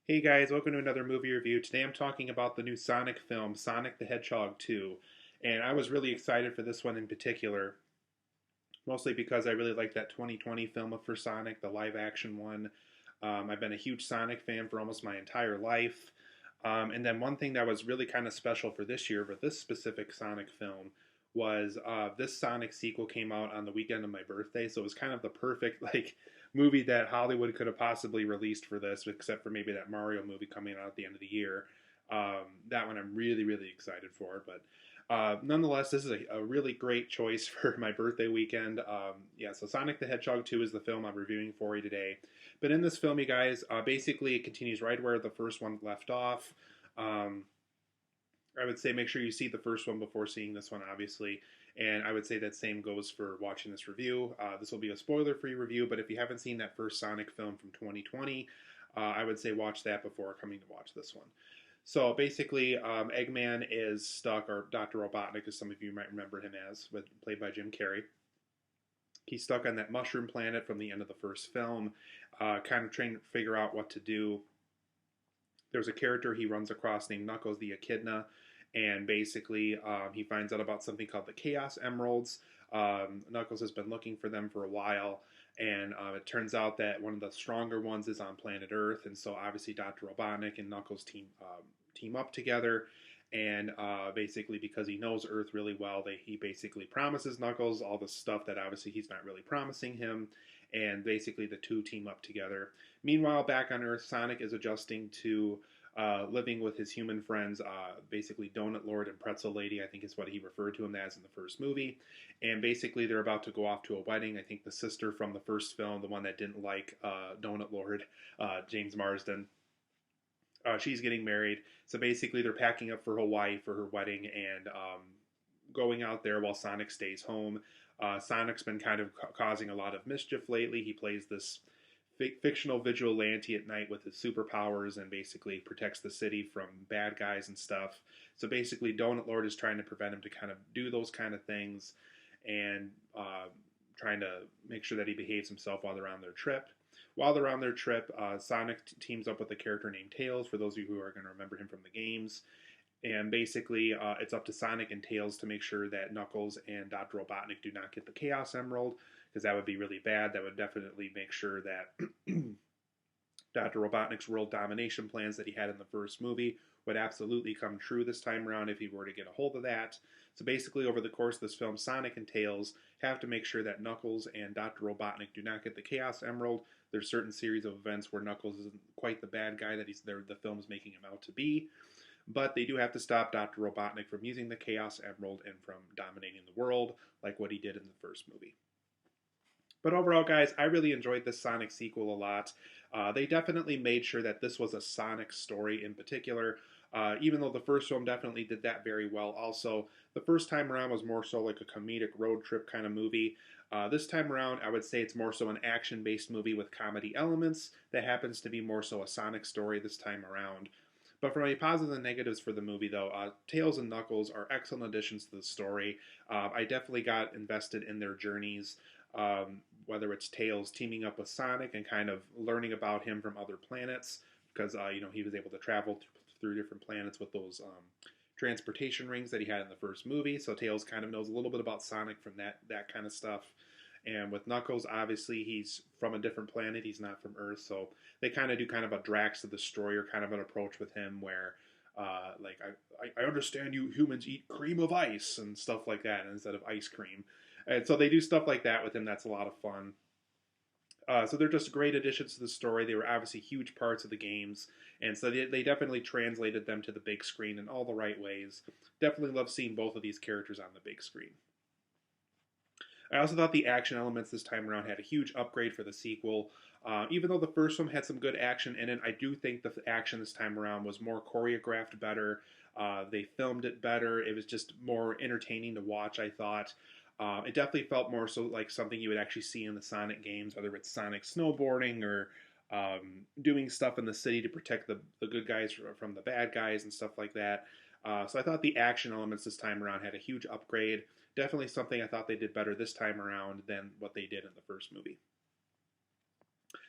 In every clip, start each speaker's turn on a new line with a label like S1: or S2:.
S1: Hey guys, welcome to another movie review. Today I'm talking about the new Sonic film, Sonic the Hedgehog 2. And I was really excited for this one in particular, mostly because I really like that 2020 film for Sonic, the live action one. I've been a huge Sonic fan for almost my entire life. And then one thing that was really kind of special for this year, for this specific Sonic film, was this Sonic sequel came out on the weekend of my birthday, so it was kind of the perfect movie that Hollywood could have possibly released for this, except for maybe that Mario movie coming out at the end of the year. That one I'm really really excited for, but nonetheless, this is a really great choice for my birthday weekend. Yeah, so Sonic the Hedgehog 2 is the film I'm reviewing for you today. But in this film, you guys, basically it continues right where the first one left off. Um, I would say make sure you see the first one before seeing this one, obviously. And I would say that same goes for watching this review. This will be a spoiler-free review, but if you haven't seen that first Sonic film from 2020, I would say watch that before coming to watch this one. So basically, Eggman is stuck, or Dr. Robotnik, as some of you might remember him as, played by Jim Carrey. He's stuck on that mushroom planet from the end of the first film, kind of trying to figure out what to do. There's a character he runs across named Knuckles the Echidna, and basically he finds out about something called the Chaos Emeralds. Knuckles has been looking for them for a while, and it turns out that one of the stronger ones is on planet Earth, and so obviously Dr. Robotnik and Knuckles team up together, and basically because he knows Earth really well, he basically promises Knuckles all the stuff that obviously he's not really promising him, and basically the two team up together. Meanwhile, back on Earth, Sonic is adjusting to living with his human friends, basically Donut Lord and Pretzel Lady, I think is what he referred to them as in the first movie. And basically, they're about to go off to a wedding. I think the sister from the first film, the one that didn't like Donut Lord, James Marsden, she's getting married. So basically, they're packing up for Hawaii for her wedding and going out there while Sonic stays home. Sonic's been kind of causing a lot of mischief lately. He plays this fictional vigilante at night with his superpowers and basically protects the city from bad guys and stuff. So basically, Donut Lord is trying to prevent him to kind of do those kind of things and trying to make sure that he behaves himself while they're on their trip. While they're on their trip, Sonic teams up with a character named Tails, for those of you who are going to remember him from the games. And basically, it's up to Sonic and Tails to make sure that Knuckles and Dr. Robotnik do not get the Chaos Emerald, because that would be really bad. That would definitely make sure that Dr. Robotnik's world domination plans that he had in the first movie would absolutely come true this time around if he were to get a hold of that. So basically, over the course of this film, Sonic and Tails have to make sure that Knuckles and Dr. Robotnik do not get the Chaos Emerald. There's a certain series of events where Knuckles isn't quite the bad guy that the film's making him out to be. But they do have to stop Dr. Robotnik from using the Chaos Emerald and from dominating the world like what he did in the first movie. But overall, guys, I really enjoyed this Sonic sequel a lot. They definitely made sure that this was a Sonic story in particular, even though the first film definitely did that very well also. The first time around was more so like a comedic road trip kind of movie. This time around, I would say it's more so an action-based movie with comedy elements that happens to be more so a Sonic story this time around. But for my positives and negatives for the movie, though, Tails and Knuckles are excellent additions to the story. I definitely got invested in their journeys, whether it's Tails teaming up with Sonic and kind of learning about him from other planets, because he was able to travel through different planets with those transportation rings that he had in the first movie. So Tails kind of knows a little bit about Sonic from that kind of stuff. And with Knuckles, obviously, he's from a different planet. He's not from Earth. So they kind of do kind of a Drax the Destroyer kind of an approach with him where, I understand you humans eat cream of ice and stuff like that instead of ice cream. And so they do stuff like that with him. That's a lot of fun. So they're just great additions to the story. They were obviously huge parts of the games. And so they definitely translated them to the big screen in all the right ways. Definitely love seeing both of these characters on the big screen. I also thought the action elements this time around had a huge upgrade for the sequel. Even though the first one had some good action in it, I do think the action this time around was more choreographed better. They filmed it better. It was just more entertaining to watch, I thought. It definitely felt more so like something you would actually see in the Sonic games, whether it's Sonic snowboarding or doing stuff in the city to protect the good guys from the bad guys and stuff like that. So I thought the action elements this time around had a huge upgrade. Definitely something I thought they did better this time around than what they did in the first movie.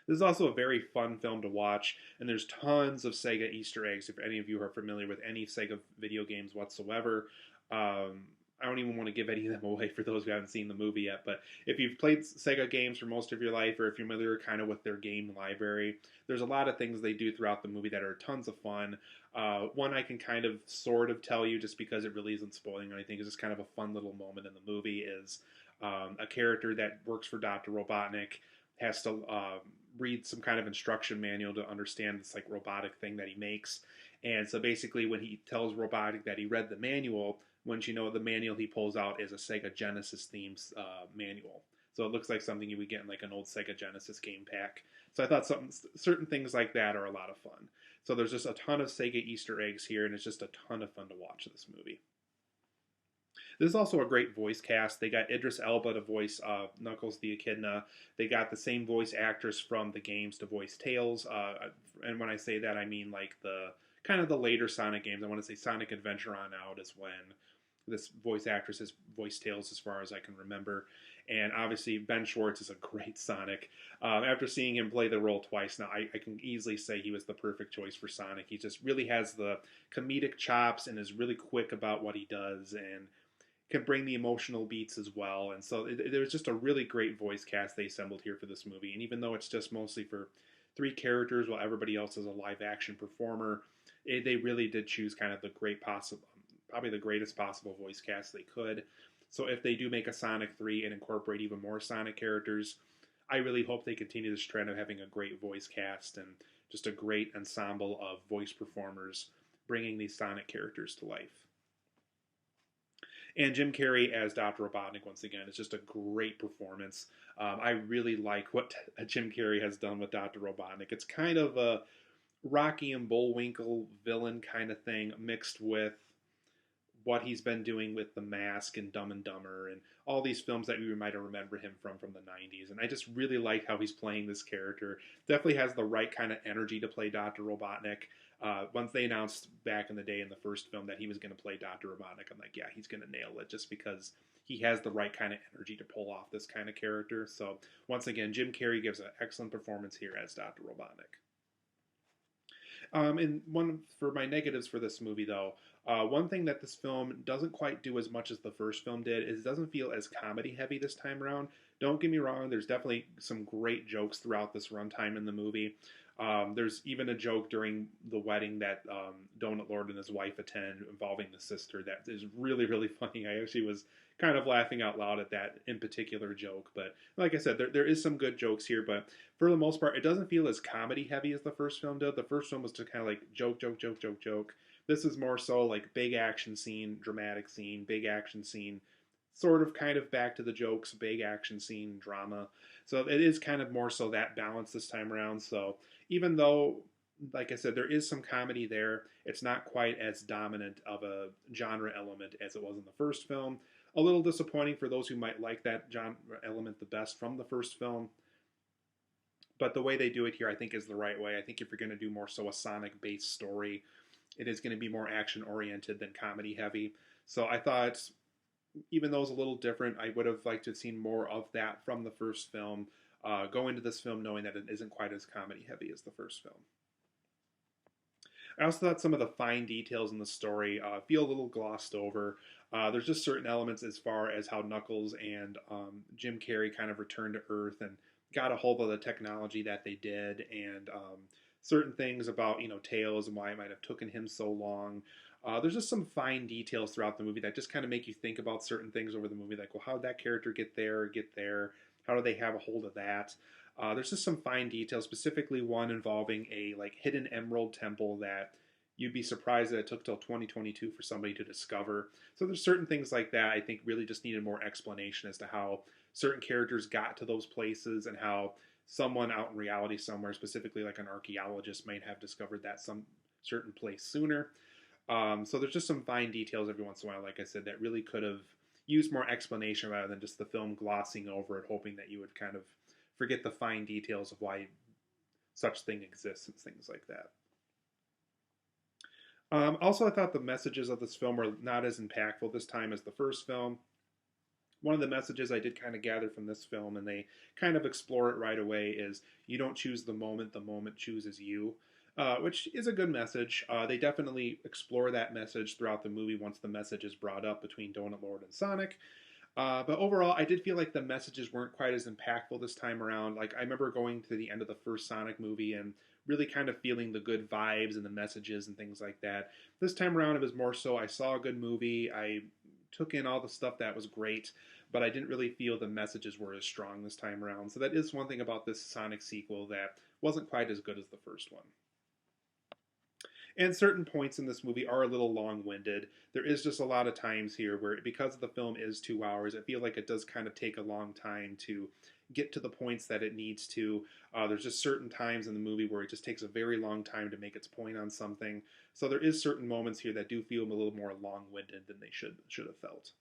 S1: This is also a very fun film to watch, and there's tons of Sega Easter eggs. If any of you are familiar with any Sega video games whatsoever, I don't even want to give any of them away for those who haven't seen the movie yet. But if you've played Sega games for most of your life, or if you're familiar kind of with their game library, there's a lot of things they do throughout the movie that are tons of fun. One I can kind of sort of tell you just because it really isn't spoiling or anything. It's just kind of a fun little moment in the movie is a character that works for Dr. Robotnik has to read some kind of instruction manual to understand this like robotic thing that he makes. And so basically when he tells Robotnik that he read the manual, once you know the manual he pulls out is a Sega Genesis themed manual. So it looks like something you would get in like an old Sega Genesis game pack. So I thought certain things like that are a lot of fun. So there's just a ton of Sega Easter eggs here, and it's just a ton of fun to watch this movie. This is also a great voice cast. They got Idris Elba to voice Knuckles the Echidna. They got the same voice actors from the games to voice Tails. And when I say that, I mean like the kind of the later Sonic games. I want to say Sonic Adventure on out is when this voice actress has voiced Tails as far as I can remember. And obviously Ben Schwartz is a great Sonic. After seeing him play the role twice now, I can easily say he was the perfect choice for Sonic. He just really has the comedic chops and is really quick about what he does and can bring the emotional beats as well. And so there's just a really great voice cast they assembled here for this movie. And even though it's just mostly for 3 characters while everybody else is a live action performer, they really did choose kind of the probably the greatest possible voice cast they could. So if they do make a Sonic 3 and incorporate even more Sonic characters, I really hope they continue this trend of having a great voice cast and just a great ensemble of voice performers bringing these Sonic characters to life. And Jim Carrey as Dr. Robotnik, once again, is just a great performance. I really like what Jim Carrey has done with Dr. Robotnik. It's kind of a Rocky and Bullwinkle villain kind of thing mixed with what he's been doing with The Mask and Dumb and Dumber and all these films that we might remember him from the 90s. And I just really like how he's playing this character. Definitely has the right kind of energy to play Dr. Robotnik. Once they announced back in the day in the first film that he was going to play Dr. Robotnik, I'm like, yeah, he's going to nail it just because he has the right kind of energy to pull off this kind of character. So once again, Jim Carrey gives an excellent performance here as Dr. Robotnik. And one for my negatives for this movie, though, one thing that this film doesn't quite do as much as the first film did is it doesn't feel as comedy heavy this time around. Don't get me wrong, there's definitely some great jokes throughout this runtime in the movie. There's even a joke during the wedding that Donut Lord and his wife attend involving the sister that is really, really funny. I actually was kind of laughing out loud at that in particular joke. But like I said, there is some good jokes here, but for the most part, it doesn't feel as comedy heavy as the first film did. The first film was just kind of like joke, joke, joke, joke, joke. This is more so like big action scene, dramatic scene, big action scene, sort of kind of back to the jokes, big action scene, drama. So it is kind of more so that balance this time around. So even though, like I said, there is some comedy there, it's not quite as dominant of a genre element as it was in the first film. A little disappointing for those who might like that genre element the best from the first film. But the way they do it here, I think, is the right way. I think if you're going to do more so a Sonic-based story, it is going to be more action-oriented than comedy-heavy. So I thought, even though it was a little different, I would have liked to have seen more of that from the first film. Go into this film knowing that it isn't quite as comedy-heavy as the first film. I also thought some of the fine details in the story feel a little glossed over. There's just certain elements as far as how Knuckles and Jim Carrey kind of returned to Earth and got a hold of the technology that they did, and certain things about Tails and why it might have taken him so long. There's just some fine details throughout the movie that just kind of make you think about certain things over the movie, like, well, how did that character get there? How do they have a hold of that? There's just some fine details, specifically one involving a hidden emerald temple that you'd be surprised that it took till 2022 for somebody to discover. So there's certain things like that I think really just needed more explanation as to how certain characters got to those places and how someone out in reality somewhere, specifically like an archaeologist, might have discovered that some certain place sooner. So there's just some fine details every once in a while, like I said, that really could have used more explanation rather than just the film glossing over it, hoping that you would kind of forget the fine details of why such thing exists and things like that. Also, I thought the messages of this film were not as impactful this time as the first film. one of the messages I did kind of gather from this film, and they kind of explore it right away, is you don't choose the moment chooses you. Which is a good message. They definitely explore that message throughout the movie once the message is brought up between Donut Lord and Sonic. But overall, I did feel like the messages weren't quite as impactful this time around. Like, I remember going to the end of the first Sonic movie and really kind of feeling the good vibes and the messages and things like that. This time around, it was more so I saw a good movie, I took in all the stuff that was great, but I didn't really feel the messages were as strong this time around. So that is one thing about this Sonic sequel that wasn't quite as good as the first one. And certain points in this movie are a little long-winded. There is just a lot of times here where, because the film is 2 hours, I feel like it does kind of take a long time to get to the points that it needs to. There's just certain times in the movie where it just takes a very long time to make its point on something. So there is certain moments here that do feel a little more long-winded than they should have felt.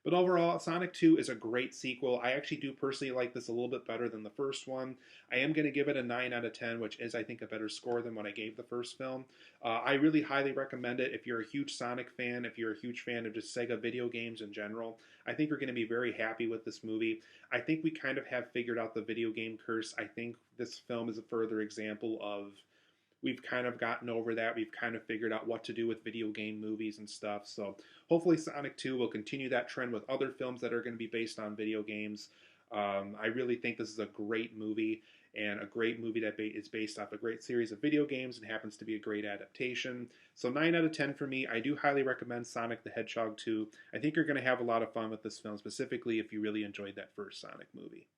S1: But overall, Sonic 2 is a great sequel. I actually do personally like this a little bit better than the first one. I am going to give it a 9 out of 10, which is, I think, a better score than what I gave the first film. I really highly recommend it if you're a huge Sonic fan, if you're a huge fan of just Sega video games in general. I think you're going to be very happy with this movie. I think we kind of have figured out the video game curse. I think this film is a further example of we've kind of gotten over that. We've kind of figured out what to do with video game movies and stuff. So hopefully Sonic 2 will continue that trend with other films that are going to be based on video games. I really think this is a great movie, and a great movie that is based off a great series of video games and happens to be a great adaptation. So 9 out of 10 for me. I do highly recommend Sonic the Hedgehog 2. I think you're going to have a lot of fun with this film, specifically if you really enjoyed that first Sonic movie.